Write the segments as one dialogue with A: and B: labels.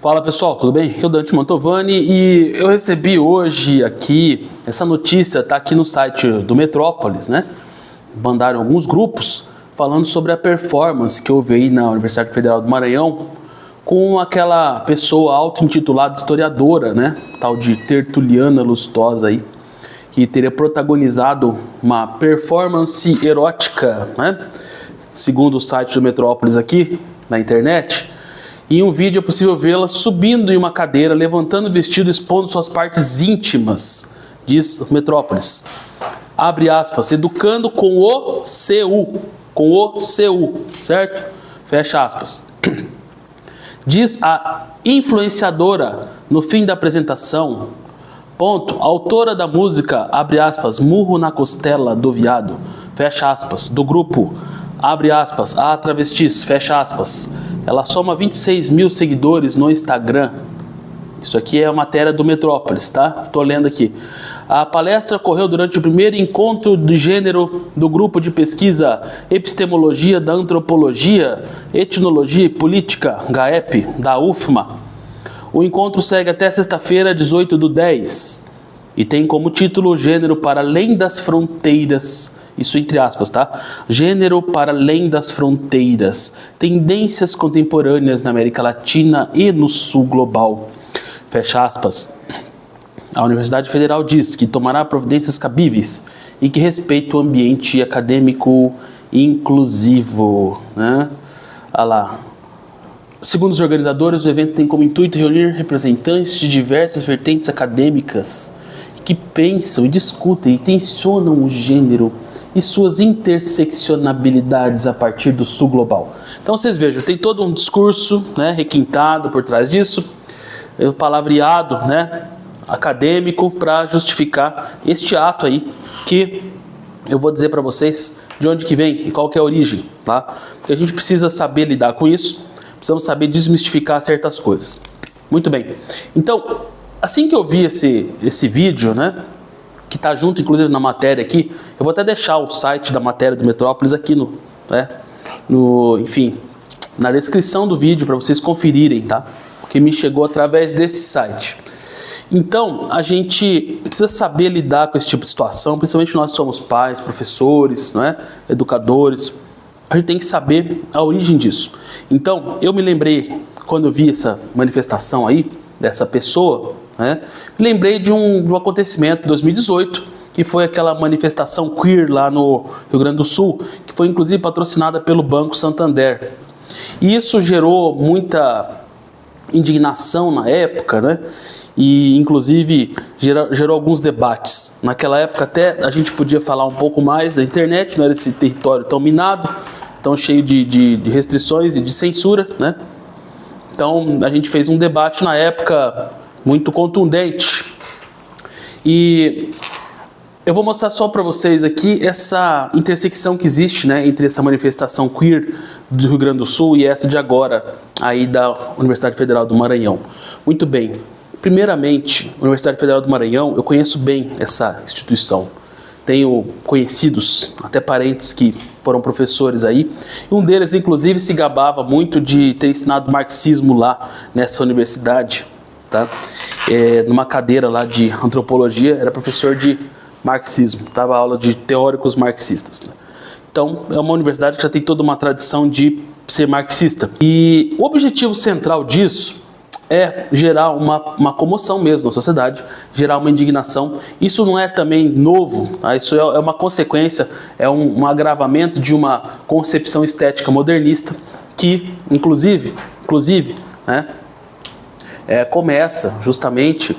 A: Fala pessoal, tudo bem? Aqui é o Dante Mantovani e eu recebi hoje aqui, essa notícia está aqui no site do Metrópolis, né? Mandaram alguns grupos falando sobre a performance que houve aí na Universidade Federal do Maranhão com aquela pessoa auto-intitulada historiadora, né? Tal de Tertuliana Lustosa aí, que teria protagonizado uma performance erótica, né? Segundo o site do Metrópolis aqui, na internet. Em um vídeo é possível vê-la subindo em uma cadeira, levantando o vestido, expondo suas partes íntimas, diz Metrópolis. Abre aspas, educando com o CU, certo? Fecha aspas. Diz a influenciadora no fim da apresentação, autora da música, abre aspas, Murro na Costela do Viado, fecha aspas, do grupo, abre aspas, a travestis, fecha aspas. Ela soma 26 mil seguidores no Instagram. Isso aqui é a matéria do Metrópolis, tá? Tô lendo aqui. A palestra ocorreu durante o primeiro encontro de gênero do grupo de pesquisa Epistemologia da Antropologia, Etnologia e Política, GAEP, da UFMA. O encontro segue até sexta-feira, 18/10, e tem como título Gênero para Além das Fronteiras. Isso entre aspas, tá? Gênero para além das fronteiras. Tendências contemporâneas na América Latina e no Sul global. Fecha aspas. A Universidade Federal diz que tomará providências cabíveis e que respeita o ambiente acadêmico inclusivo, né? Olha lá. Segundo os organizadores, o evento tem como intuito reunir representantes de diversas vertentes acadêmicas que pensam e discutem e tensionam o gênero e suas interseccionabilidades a partir do sul global. Então vocês vejam, tem todo um discurso, né, requintado por trás disso, palavreado, né, acadêmico para justificar este ato aí, que eu vou dizer para vocês de onde que vem e qual que é a origem, tá? Porque a gente precisa saber lidar com isso, precisamos saber desmistificar certas coisas. Muito bem, então, assim que eu vi esse vídeo, né, que está junto, inclusive, na matéria aqui. Eu vou até deixar o site da matéria do Metrópolis aqui enfim, na descrição do vídeo para vocês conferirem, tá? Porque me chegou através desse site. Então, a gente precisa saber lidar com esse tipo de situação, principalmente nós somos pais, professores, não é? Educadores. A gente tem que saber a origem disso. Então, eu me lembrei, quando eu vi essa manifestação aí, dessa pessoa, né? Me lembrei de um acontecimento de 2018, que foi aquela manifestação queer lá no Rio Grande do Sul, que foi inclusive patrocinada pelo Banco Santander. E isso gerou muita indignação na época, né? E inclusive gerou alguns debates. Naquela época até a gente podia falar um pouco mais da internet, não era esse território tão minado, tão cheio de restrições e de censura, né? Então a gente fez um debate na época muito contundente. E eu vou mostrar só para vocês aqui essa intersecção que existe, né, entre essa manifestação queer do Rio Grande do Sul e essa de agora, aí da Universidade Federal do Maranhão. Muito bem. Primeiramente, a Universidade Federal do Maranhão, eu conheço bem essa instituição. Tenho conhecidos, até parentes que foram professores aí. Um deles, inclusive, se gabava muito de ter ensinado marxismo lá nessa universidade, tá? Numa cadeira lá de antropologia, era professor de marxismo, dava aula de teóricos marxistas, né? Então, é uma universidade que já tem toda uma tradição de ser marxista. E o objetivo central disso é gerar uma comoção mesmo na sociedade, gerar uma indignação. Isso não é também novo, tá? Isso é uma consequência, é um agravamento de uma concepção estética modernista que, inclusive, né, começa justamente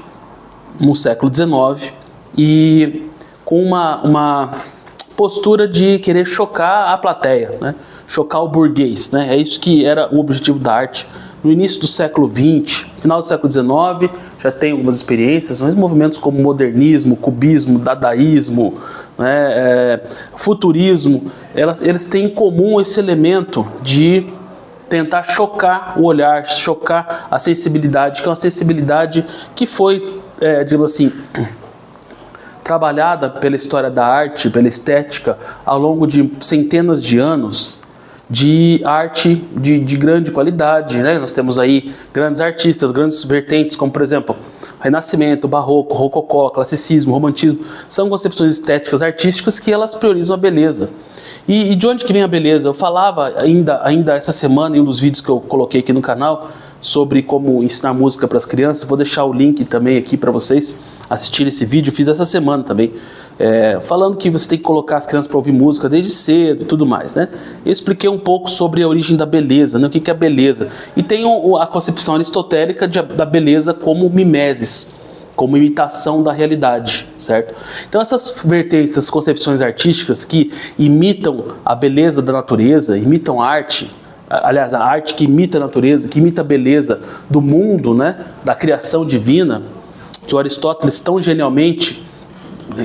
A: no século XIX e com uma postura de querer chocar a plateia, né? Chocar o burguês, né? É isso que era o objetivo da arte. No início do século XX, final do século XIX, já tem algumas experiências, mas movimentos como modernismo, cubismo, dadaísmo, né, futurismo, eles têm em comum esse elemento de tentar chocar o olhar, chocar a sensibilidade, que é uma sensibilidade que foi, digamos assim, trabalhada pela história da arte, pela estética, ao longo de centenas de anos, de arte de grande qualidade, né? Nós temos aí grandes artistas, grandes vertentes, como por exemplo, Renascimento, Barroco, Rococó, Classicismo, Romantismo, são concepções estéticas artísticas que elas priorizam a beleza. E de onde que vem a beleza? Eu falava ainda essa semana em um dos vídeos que eu coloquei aqui no canal sobre como ensinar música para as crianças. Vou deixar o link também aqui para vocês assistirem esse vídeo. Eu fiz essa semana também, falando que você tem que colocar as crianças para ouvir música desde cedo e tudo mais, né? Eu expliquei um pouco sobre a origem da beleza, né? O que é beleza. E tem a concepção aristotélica da beleza como mimesis, como imitação da realidade, certo? Então essas vertentes, essas concepções artísticas que imitam a beleza da natureza, imitam a arte, aliás, a arte que imita a natureza, que imita a beleza do mundo, né? Da criação divina, que o Aristóteles tão genialmente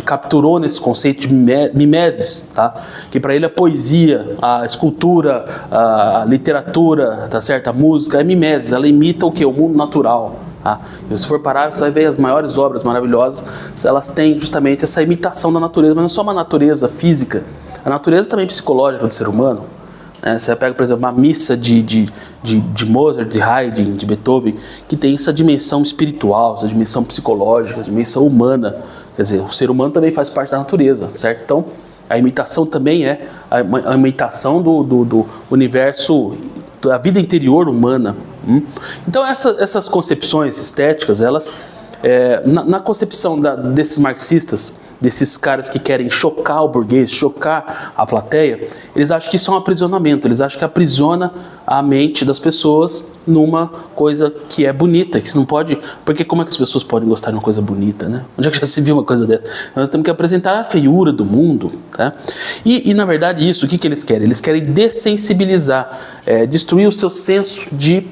A: capturou nesse conceito de mimesis, tá? Que para ele a poesia, a escultura, a literatura, tá certo? A música é mimesis, ela imita o que? O mundo natural. Tá? E se for parar, você vai ver as maiores obras maravilhosas, elas têm justamente essa imitação da natureza, mas não só uma natureza física, a natureza também psicológica do ser humano. Né? Você pega, por exemplo, uma missa de Mozart, de Haydn, de Beethoven, que tem essa dimensão espiritual, essa dimensão psicológica, essa dimensão humana. Quer dizer, o ser humano também faz parte da natureza, certo? Então, a imitação também é a imitação do universo, da vida interior humana. Então essas concepções estéticas, elas, na concepção desses marxistas, desses caras que querem chocar o burguês, chocar a plateia, eles acham que isso é um aprisionamento, eles acham que aprisiona a mente das pessoas numa coisa que é bonita, que você não pode... Porque como é que as pessoas podem gostar de uma coisa bonita, né? Onde é que já se viu uma coisa dessa? Nós temos que apresentar a feiura do mundo, tá? E na verdade isso, o que eles querem? Eles querem dessensibilizar, destruir o seu senso de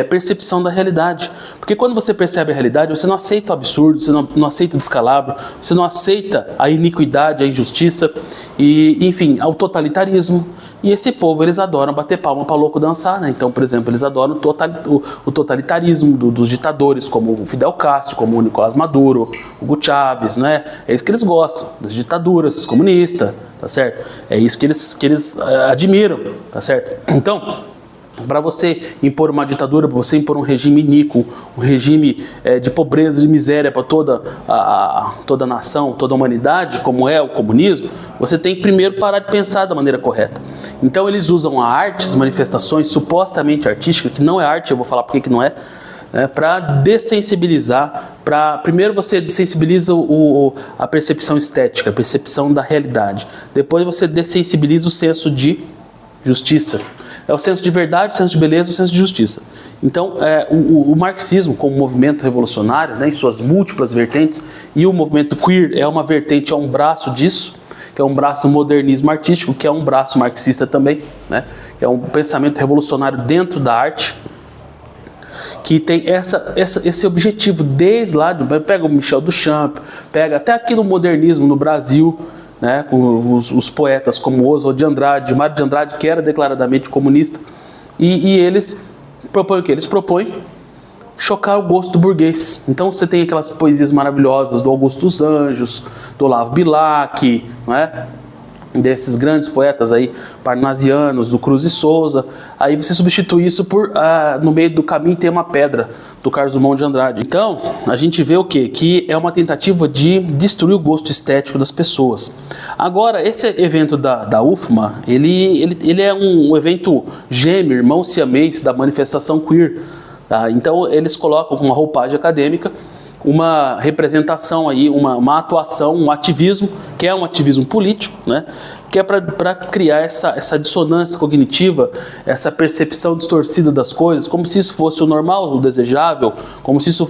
A: percepção da realidade. Porque quando você percebe a realidade, você não aceita o absurdo, você não aceita o descalabro, você não aceita a iniquidade, a injustiça e, enfim, o totalitarismo. E esse povo, eles adoram bater palma para louco dançar, né? Então, por exemplo, eles adoram o totalitarismo dos ditadores, como o Fidel Castro, como o Nicolás Maduro, o Hugo Chávez, né? É isso que eles gostam, das ditaduras comunistas, tá certo? É isso que eles admiram, tá certo? Então, para você impor uma ditadura, para você impor um regime iníquo, um regime de pobreza, de miséria para toda a nação, toda a humanidade, como é o comunismo, você tem que primeiro parar de pensar da maneira correta. Então eles usam a arte, as manifestações supostamente artísticas, que não é arte, eu vou falar por que não é, para dessensibilizar, primeiro você dessensibiliza a percepção estética, a percepção da realidade. Depois você dessensibiliza o senso de justiça. É o senso de verdade, o senso de beleza, o senso de justiça. Então, o marxismo como movimento revolucionário, né, em suas múltiplas vertentes, e o movimento queer é uma vertente, é um braço disso, que é um braço do modernismo artístico, que é um braço marxista também, né, que é um pensamento revolucionário dentro da arte, que tem esse objetivo desde lá, pega o Michel Duchamp, pega até aqui no modernismo no Brasil, né, com os poetas como Oswald de Andrade, Mário de Andrade, que era declaradamente comunista, e eles propõem o quê? Eles propõem chocar o gosto do burguês. Então você tem aquelas poesias maravilhosas do Augusto dos Anjos, do Olavo Bilac, não é? Desses grandes poetas aí, parnasianos, do Cruz e Souza. Aí você substitui isso por, no meio do caminho tem uma pedra, do Carlos Drummond de Andrade. Então, a gente vê o quê? Que é uma tentativa de destruir o gosto estético das pessoas. Agora, esse evento da UFMA, ele é um evento gêmeo, irmão siamês da manifestação queer. Tá? Então, eles colocam com uma roupagem acadêmica, uma representação aí, uma atuação, um ativismo, que é um ativismo político, né? Que é para criar essa dissonância cognitiva, essa percepção distorcida das coisas, como se isso fosse o normal, o desejável, como se isso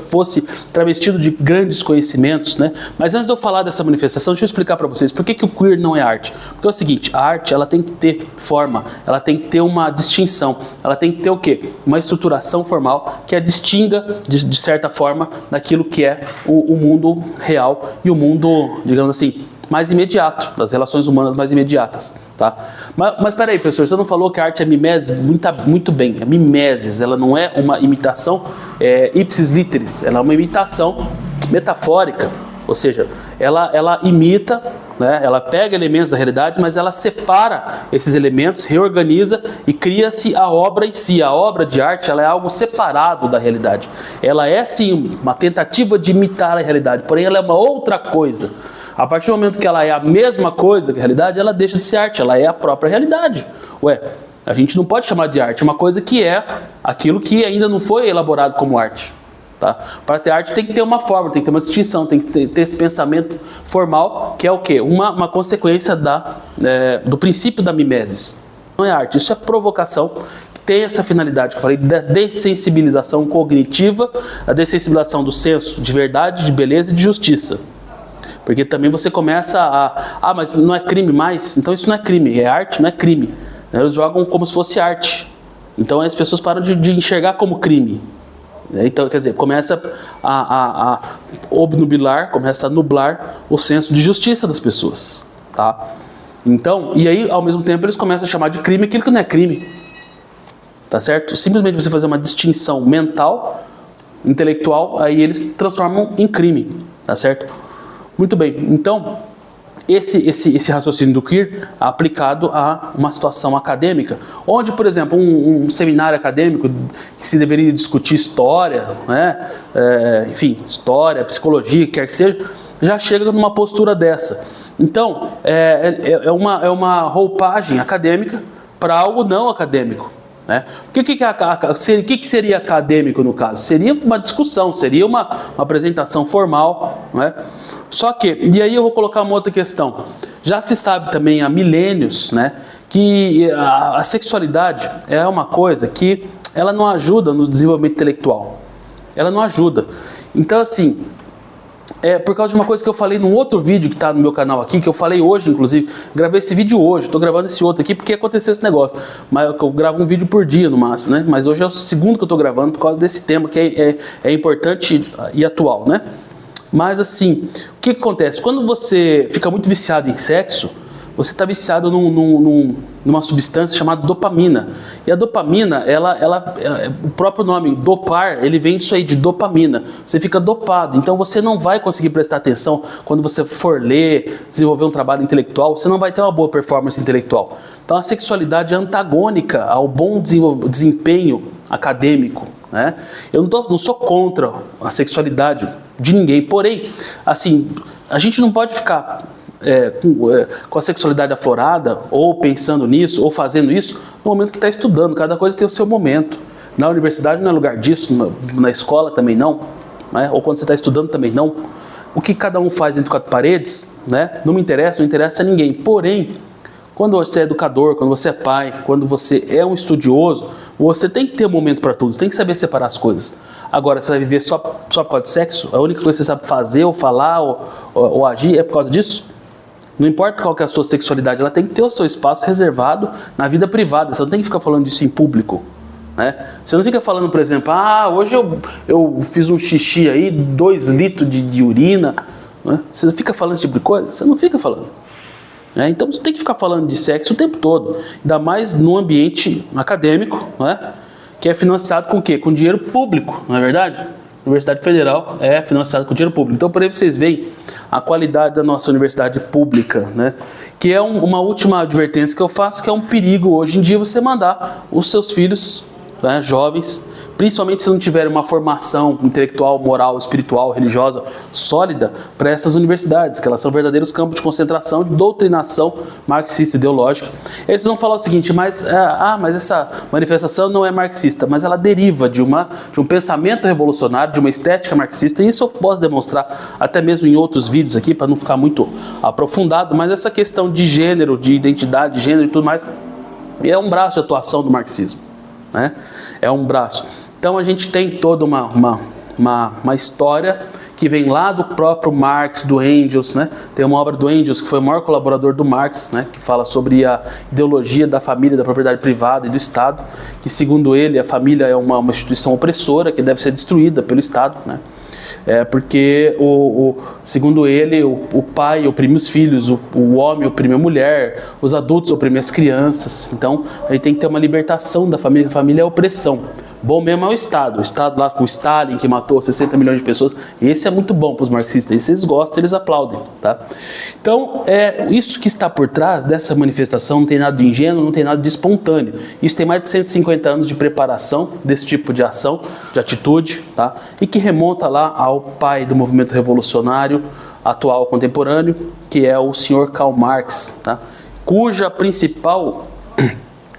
A: fosse travestido de grandes conhecimentos, né? Mas antes de eu falar dessa manifestação, deixa eu explicar para vocês por que o queer não é arte. Porque é o seguinte, a arte ela tem que ter forma, ela tem que ter uma distinção, ela tem que ter o quê? Uma estruturação formal que a distinga, de certa forma, daquilo que é o mundo real e o mundo, digamos assim, mais imediato, das relações humanas mais imediatas, tá? Mas peraí, professor, você não falou que a arte é mimesis? Muito bem, é mimesis, ela não é uma imitação ipsis literis, ela é uma imitação metafórica, ou seja, ela imita né? Ela pega elementos da realidade, mas ela separa esses elementos, reorganiza e cria-se a obra em si. A obra de arte, ela é algo separado da realidade. Ela é sim uma tentativa de imitar a realidade, porém ela é uma outra coisa. A partir do momento que ela é a mesma coisa que a realidade, ela deixa de ser arte, ela é a própria realidade. Ué, a gente não pode chamar de arte uma coisa que é aquilo que ainda não foi elaborado como arte. Tá? Para ter arte tem que ter uma forma, tem que ter uma distinção, tem que ter esse pensamento formal, que é o quê? Uma consequência do princípio da mimesis. Não é arte, isso é provocação, que tem essa finalidade que eu falei, da dessensibilização cognitiva, a dessensibilização do senso de verdade, de beleza e de justiça. Porque também você começa mas não é crime mais, então isso não é crime, é arte, não é crime. Eles jogam como se fosse arte, então as pessoas param de enxergar como crime. Então, quer dizer, começa a obnubilar, começa a nublar o senso de justiça das pessoas, tá? Então, e aí, ao mesmo tempo, eles começam a chamar de crime aquilo que não é crime, tá certo? Simplesmente você fazer uma distinção mental, intelectual, aí eles transformam em crime, tá certo? Muito bem, então, esse raciocínio do queer aplicado a uma situação acadêmica, onde, por exemplo, um seminário acadêmico que se deveria discutir história, né, enfim, história, psicologia, quer que seja, já chega numa postura dessa. Então, é uma roupagem acadêmica para algo não acadêmico. Né? O que seria acadêmico no caso? Seria uma discussão, seria uma apresentação formal, né? Só que, e aí eu vou colocar uma outra questão, já se sabe também há milênios, né, que a sexualidade é uma coisa que ela não ajuda no desenvolvimento intelectual, ela não ajuda. Então assim, por causa de uma coisa que eu falei num outro vídeo que está no meu canal aqui, que eu falei hoje, inclusive, gravei esse vídeo hoje, estou gravando esse outro aqui porque aconteceu esse negócio, mas eu gravo um vídeo por dia no máximo, né? Mas hoje é o segundo que eu estou gravando por causa desse tema que é importante e atual, né? Mas assim, o que acontece? Quando você fica muito viciado em sexo, você está viciado numa substância chamada dopamina. E a dopamina, o próprio nome, dopar, ele vem disso aí, de dopamina. Você fica dopado, então você não vai conseguir prestar atenção quando você for ler, desenvolver um trabalho intelectual, você não vai ter uma boa performance intelectual. Então a sexualidade é antagônica ao bom desempenho acadêmico. Né? Eu não sou contra a sexualidade de ninguém, porém, assim, a gente não pode ficar com a sexualidade aflorada, ou pensando nisso, ou fazendo isso, no momento que está estudando. Cada coisa tem o seu momento. Na universidade não é lugar disso, na escola também não, né? Ou quando você está estudando também não. O que cada um faz entre quatro paredes, né? Não interessa a ninguém. Porém, quando você é educador, quando você é pai, quando você é um estudioso, você tem que ter um momento para tudo, você tem que saber separar as coisas. Agora, você vai viver só por causa de sexo? A única coisa que você sabe fazer, ou falar, ou agir é por causa disso? Não importa qual que é a sua sexualidade, ela tem que ter o seu espaço reservado na vida privada. Você não tem que ficar falando disso em público. Né? Você não fica falando, por exemplo, hoje eu fiz um xixi aí, 2 litros de urina. Né? Você não fica falando esse tipo de coisa? Você não fica falando. Então você tem que ficar falando de sexo o tempo todo. Ainda mais no ambiente acadêmico, né? Que é financiado com o quê? Com dinheiro público, não é verdade? A Universidade Federal é financiada com dinheiro público. Então, por aí vocês veem a qualidade da nossa universidade pública, né? Que é uma última advertência que eu faço, que é um perigo hoje em dia você mandar os seus filhos, né, jovens, principalmente se não tiverem uma formação intelectual, moral, espiritual, religiosa sólida, para essas universidades, que elas são verdadeiros campos de concentração, de doutrinação marxista ideológica. E aí vocês vão falar o seguinte, mas essa manifestação não é marxista, mas ela deriva de um pensamento revolucionário, de uma estética marxista, e isso eu posso demonstrar até mesmo em outros vídeos aqui, para não ficar muito aprofundado, mas essa questão de gênero, de identidade, de gênero e tudo mais, é um braço de atuação do marxismo, né? É um braço. Então a gente tem toda uma história que vem lá do próprio Marx, do Engels, né? Tem uma obra do Engels, que foi o maior colaborador do Marx, né? Que fala sobre a ideologia da família, da propriedade privada e do Estado, que segundo ele a família é uma instituição opressora que deve ser destruída pelo Estado, né? Porque, segundo ele, o pai oprime os filhos, o homem oprime a mulher, os adultos oprimem as crianças. Então, aí tem que ter uma libertação da família, a família é opressão. Bom mesmo é o Estado lá com o Stalin, que matou 60 milhões de pessoas. Esse é muito bom para os marxistas, esse eles gostam, eles aplaudem, tá? Então, isso que está por trás dessa manifestação não tem nada de ingênuo, não tem nada de espontâneo. Isso tem mais de 150 anos de preparação desse tipo de ação, de atitude, tá? E que remonta lá ao pai do movimento revolucionário atual contemporâneo, que é o senhor Karl Marx, tá? Cuja principal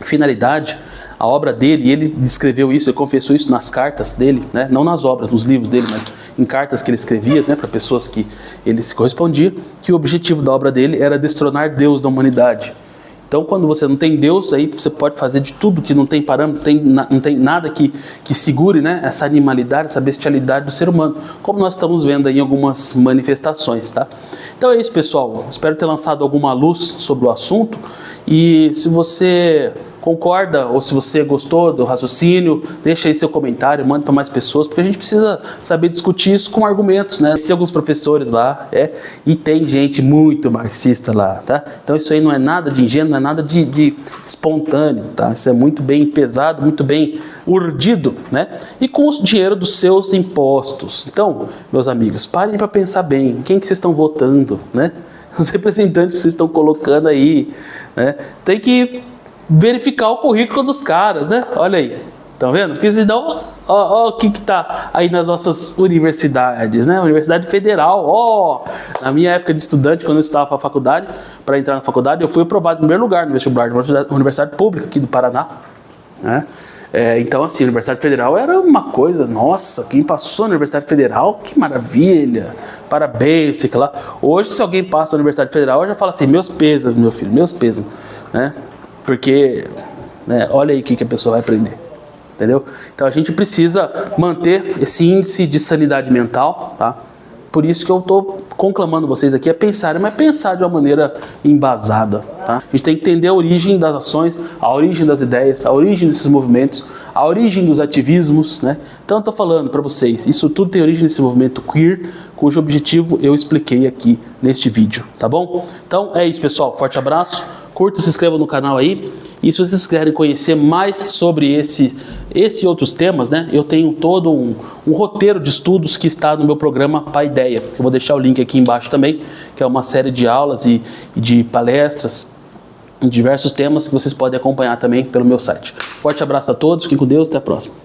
A: finalidade, a obra dele, e ele descreveu isso, ele confessou isso nas cartas dele, né? Não nas obras, nos livros dele, mas em cartas que ele escrevia, né, para pessoas que ele se correspondia, que o objetivo da obra dele era destronar Deus da humanidade. Então, quando você não tem Deus, aí você pode fazer de tudo, que não tem parâmetro, não tem nada que segure, né, essa animalidade, essa bestialidade do ser humano, como nós estamos vendo aí em algumas manifestações, tá? Então é isso, pessoal. Espero ter lançado alguma luz sobre o assunto, e se você concorda ou se você gostou do raciocínio, deixa aí seu comentário, manda para mais pessoas, porque a gente precisa saber discutir isso com argumentos, né? Tem alguns professores lá, e tem gente muito marxista lá, tá? Então isso aí não é nada de ingênuo, não é nada de espontâneo, tá? Isso é muito bem pesado, muito bem urdido, né? E com o dinheiro dos seus impostos. Então, meus amigos, parem para pensar bem, quem que vocês estão votando, né? Os representantes que vocês estão colocando aí, né? Tem que verificar o currículo dos caras, né? Olha aí, estão vendo? Porque senão, ó o que tá aí nas nossas universidades, né? Universidade Federal, na minha época de estudante, quando eu estava para a faculdade, para entrar na faculdade, eu fui aprovado em primeiro lugar no vestibular de uma universidade pública aqui do Paraná, né? Então, assim, a Universidade Federal era uma coisa, nossa, quem passou na Universidade Federal, que maravilha, parabéns, sei lá. Hoje, se alguém passa na Universidade Federal, eu já falo assim, meus pêsames, meu filho, meus pêsames, né? Porque, né, olha aí o que a pessoa vai aprender, entendeu? Então a gente precisa manter esse índice de sanidade mental, tá? Por isso que eu estou conclamando vocês aqui a pensarem, mas pensar de uma maneira embasada, tá? A gente tem que entender a origem das ações, a origem das ideias, a origem desses movimentos, a origem dos ativismos, né? Então eu estou falando para vocês, isso tudo tem origem nesse movimento queer, cujo objetivo eu expliquei aqui neste vídeo, tá bom? Então é isso, pessoal, forte abraço. Curta, se inscreva no canal aí, e se vocês quiserem conhecer mais sobre esse e outros temas, né, eu tenho todo um roteiro de estudos que está no meu programa Paideia. Eu vou deixar o link aqui embaixo também, que é uma série de aulas e de palestras em diversos temas que vocês podem acompanhar também pelo meu site. Forte abraço a todos, fiquem com Deus, até a próxima.